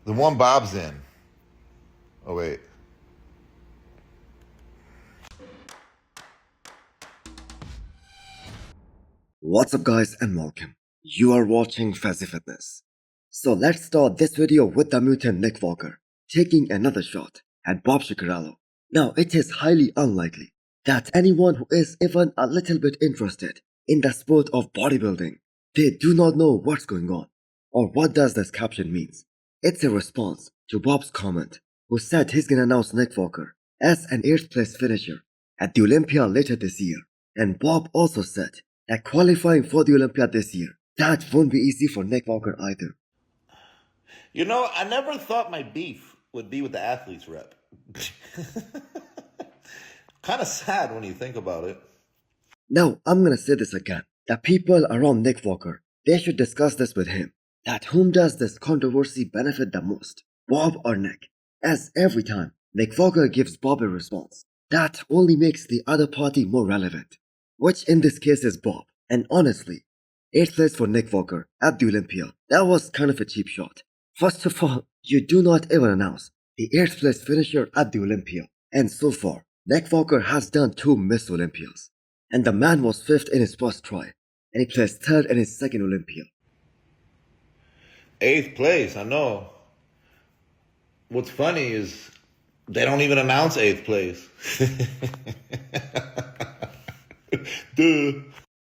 The one Bob's in. Oh, wait. What's up guys and welcome. You are watching Fazi Fitness. So let's start this video with the mutant Nick Walker taking another shot at Bob Shikaralo. Now it is highly unlikely that anyone who is even a little bit interested in the sport of bodybuilding, they do not know what's going on or what does this caption means. It's a response to Bob's comment who said he's gonna announce Nick Walker as an 8th place finisher at the Olympia later this year. And Bob also said that qualifying for the Olympia this year, that won't be easy for Nick Walker either. You know, I never thought my beef would be with the athletes rep. Kind of sad when you think about it. Now, I'm gonna say this again. The people around Nick Walker, they should discuss this with him. That whom does this controversy benefit the most, Bob or Nick? As every time Nick Walker gives Bob a response, that only makes the other party more relevant. Which in this case is Bob. And honestly, 8th place for Nick Walker at the Olympia, that was kind of a cheap shot. First of all, you do not even announce the 8th place finisher at the Olympia. And so far, Nick Walker has done 2 Miss Olympias. And the man was 5th in his first try, and he placed 3rd in his second Olympia. 8th place, I know. What's funny is they don't even announce 8th place. Duh.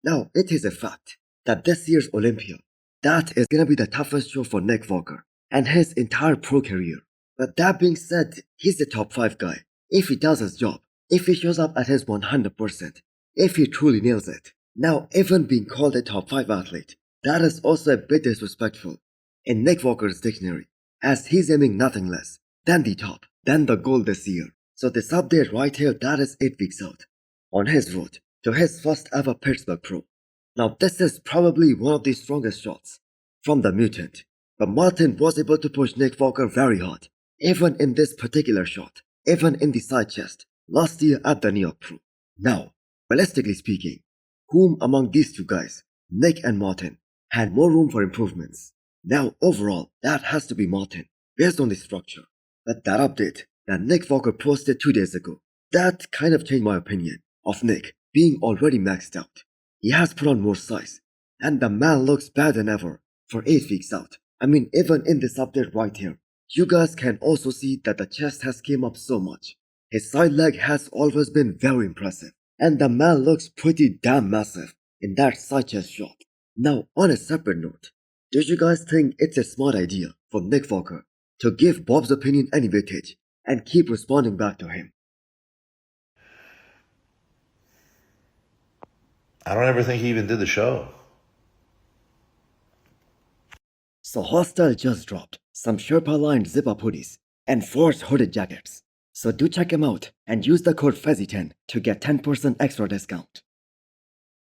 Now, it is a fact that this year's Olympia, that is gonna be the toughest show for Nick Walker and his entire pro career. But that being said, he's the top 5 guy. If he does his job, if he shows up at his 100%, if he truly nails it. Now, even being called a top 5 athlete, that is also a bit disrespectful in Nick Walker's dictionary, as he's aiming nothing less than the top, than the goal this year. So this update right here, that is 8 weeks out, on his road to his first ever Pittsburgh Pro. Now this is probably one of the strongest shots from the mutant, but Martin was able to push Nick Walker very hard, even in this particular shot, even in the side chest, last year at the New York Pro. Now, realistically speaking, whom among these two guys, Nick and Martin, had more room for improvements? Now overall, that has to be Martin, based on the structure. But that update that Nick Walker posted 2 days ago, that kind of changed my opinion of Nick being already maxed out. He has put on more size, and the man looks better than ever for 8 weeks out. I mean, even in this update right here, you guys can also see that the chest has came up so much. His side leg has always been very impressive, and the man looks pretty damn massive in that side chest shot. Now, on a separate note, do you guys think it's a smart idea for Nick Walker to give Bob's opinion any weightage and keep responding back to him? I don't ever think he even did the show. So Hostile just dropped some Sherpa-lined zip-up hoodies and Force hooded jackets. So do check them out and use the code FAZI10 to get 10% extra discount.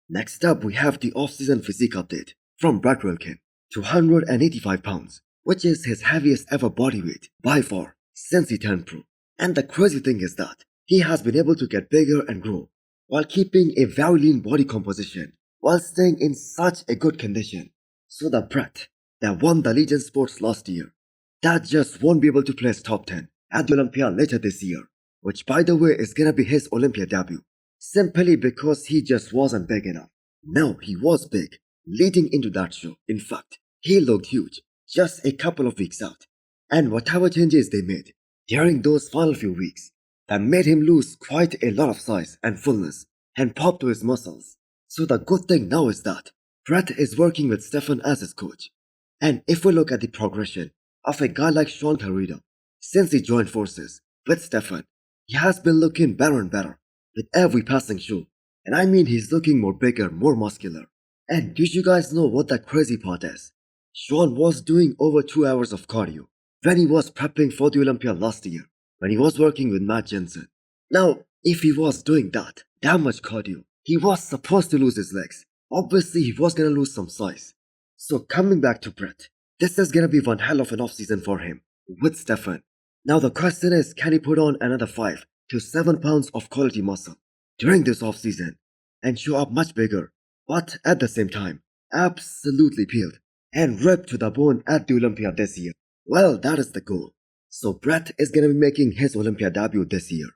Next up, we have the off-season physique update from Brett Wilkin, 285 pounds, which is his heaviest ever body weight by far since he turned pro. And the crazy thing is that he has been able to get bigger and grow while keeping a very lean body composition while staying in such a good condition. So the Brett that won the Legion Sports last year, that just won't be able to place top 10 at the Olympia later this year, which by the way is gonna be his Olympia debut, simply because he just wasn't big enough. No, he was big leading into that show. In fact, he looked huge just a couple of weeks out, and whatever changes they made during those final few weeks, that made him lose quite a lot of size and fullness and pop to his muscles. So the good thing now is that Brett is working with Stefan as his coach. And if we look at the progression of a guy like Sean Carrera, since he joined forces with Stefan, he has been looking better and better with every passing show. And I mean, he's looking more bigger, more muscular. And do you guys know what the crazy part is? Sean was doing over 2 hours of cardio when he was prepping for the Olympia last year, when he was working with Matt Jensen. Now, if he was doing that much cardio, he was supposed to lose his legs. Obviously, he was gonna lose some size. So coming back to Brett, this is gonna be one hell of an off-season for him with Stefan. Now the question is, can he put on another 5 to 7 pounds of quality muscle during this off-season and show up much bigger, but at the same time, absolutely peeled and ripped to the bone at the Olympia this year? Well, that is the goal. So Brett is gonna be making his Olympia debut this year.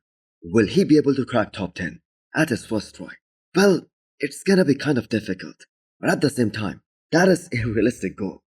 Will he be able to crack top 10 at his first try? Well, it's gonna be kind of difficult, but at the same time, that is a realistic goal.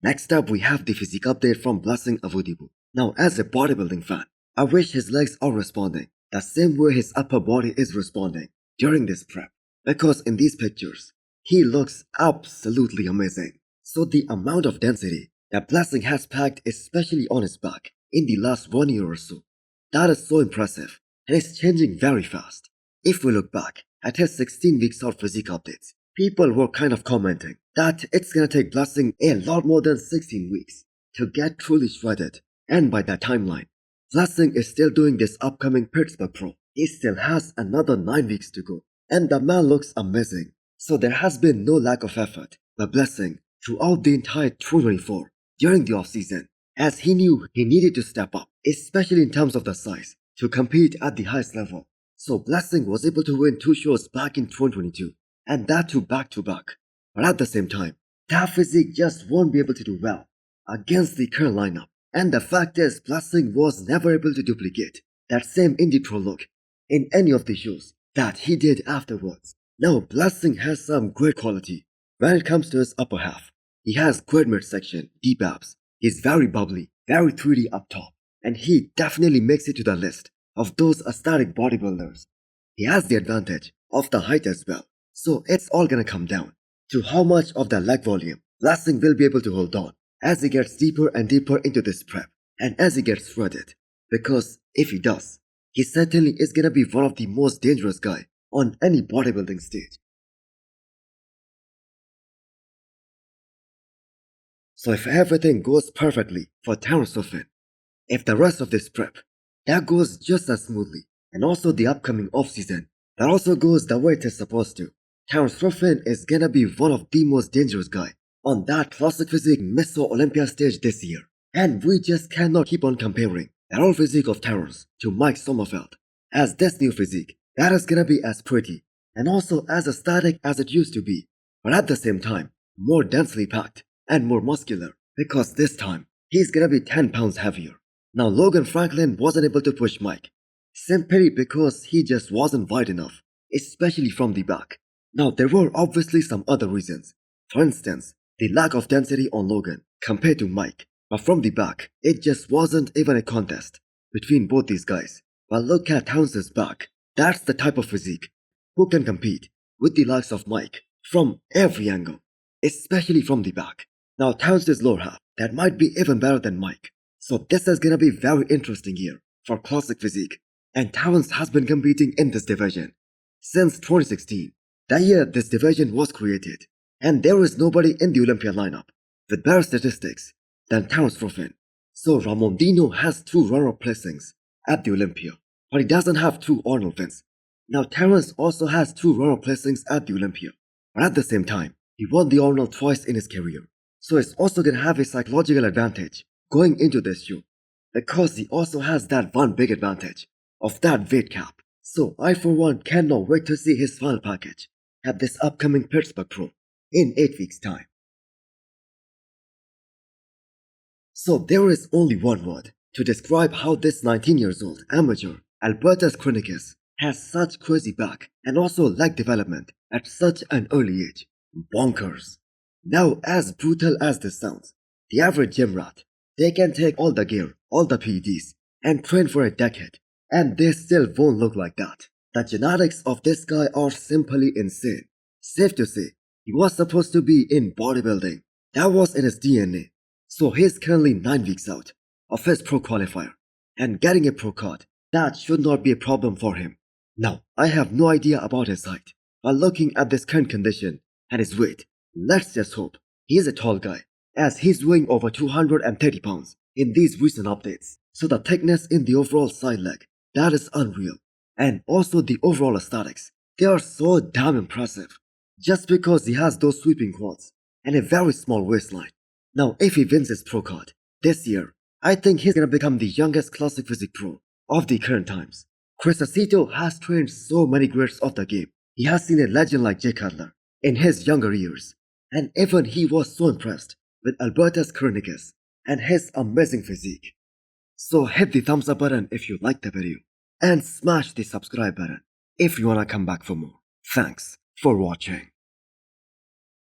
Next up, we have the physique update from Blessing Avudibu. Now, as a bodybuilding fan, I wish his legs are responding the same way his upper body is responding during this prep, because in these pictures, he looks absolutely amazing. So the amount of density that Blessing has packed, especially on his back, in the last 1 year or so, that is so impressive and is changing very fast. If we look back at his 16 weeks out physique updates, people were kind of commenting that it's gonna take Blessing a lot more than 16 weeks to get truly shredded. And by that timeline, Blessing is still doing this upcoming Pittsburgh Pro. He still has another 9 weeks to go. And the man looks amazing. So there has been no lack of effort by Blessing throughout the entire 2024 during the off-season, as he knew he needed to step up, especially in terms of the size, to compete at the highest level. So Blessing was able to win 2 shows back in 2022, and that too back-to-back. But at the same time, that physique just won't be able to do well against the current lineup. And the fact is, Blessing was never able to duplicate that same indie pro look in any of the shows that he did afterwards. Now, Blessing has some great quality when it comes to his upper half. He has great midsection, deep abs. He's very bubbly, very 3D up top, and he definitely makes it to the list of those aesthetic bodybuilders. He has the advantage of the height as well, so it's all gonna come down to how much of the leg volume Blessing will be able to hold on as he gets deeper and deeper into this prep and as he gets shredded. Because if he does, he certainly is gonna be one of the most dangerous guy on any bodybuilding stage. So if everything goes perfectly for Terrence Ruffin, if the rest of this prep that goes just as smoothly, and also the upcoming off-season that also goes the way it is supposed to, Terrence Ruffin is gonna be one of the most dangerous guy on that classic physique Mr. Olympia stage this year. And we just cannot keep on comparing that old physique of Terrence to Mike Sommerfeld, as this new physique that is gonna be as pretty and also as aesthetic as it used to be, but at the same time more densely packed and more muscular, because this time he's gonna be 10 pounds heavier. Now, Logan Franklin wasn't able to push Mike simply because he just wasn't wide enough, especially from the back. Now, there were obviously some other reasons. For instance, the lack of density on Logan compared to Mike, but from the back, it just wasn't even a contest between both these guys. But look at Terrence's back. That's the type of physique who can compete with the likes of Mike from every angle, especially from the back. Now, Terrence's lower half, that might be even better than Mike. So this is gonna be very interesting here for classic physique. And Terrence has been competing in this division since 2016, the year this division was created. And there is nobody in the Olympia lineup with better statistics than Terrence Ruffin. So Ramondino has 2 runner-up placings at the Olympia, but he doesn't have 2 Arnold wins. Now Terrence also has 2 runner-up placings at the Olympia, but at the same time, he won the Arnold twice in his career. So he's also gonna have a psychological advantage going into this show, because he also has that one big advantage of that weight cap. So I for one cannot wait to see his final package at this upcoming Pittsburgh Pro in 8 weeks time. So there is only one word to describe how this 19 years old amateur Albertas Krinickis has such crazy back and also leg development at such an early age. Bonkers. Now, as brutal as this sounds, the average gym rat, they can take all the gear, all the PEDs, and train for a decade, and they still won't look like that. The genetics of this guy are simply insane. Safe to say, he was supposed to be in bodybuilding. That was in his DNA. So he's currently 9 weeks out of his pro qualifier, and getting a pro card, that should not be a problem for him. Now, I have no idea about his height, but looking at this current condition and his weight, let's just hope he is a tall guy, as he's weighing over 230 pounds in these recent updates. So the thickness in the overall side leg, that is unreal. And also the overall aesthetics, they are so damn impressive. Just because he has those sweeping quads and a very small waistline. Now, if he wins his pro card this year, I think he's gonna become the youngest classic physique pro of the current times. Chris Aceto has trained so many greats of the game. He has seen a legend like Jay Cutler in his younger years, and even he was so impressed with Albertas Krinickis and his amazing physique. So hit the thumbs up button if you liked the video and smash the subscribe button if you wanna come back for more. Thanks for watching.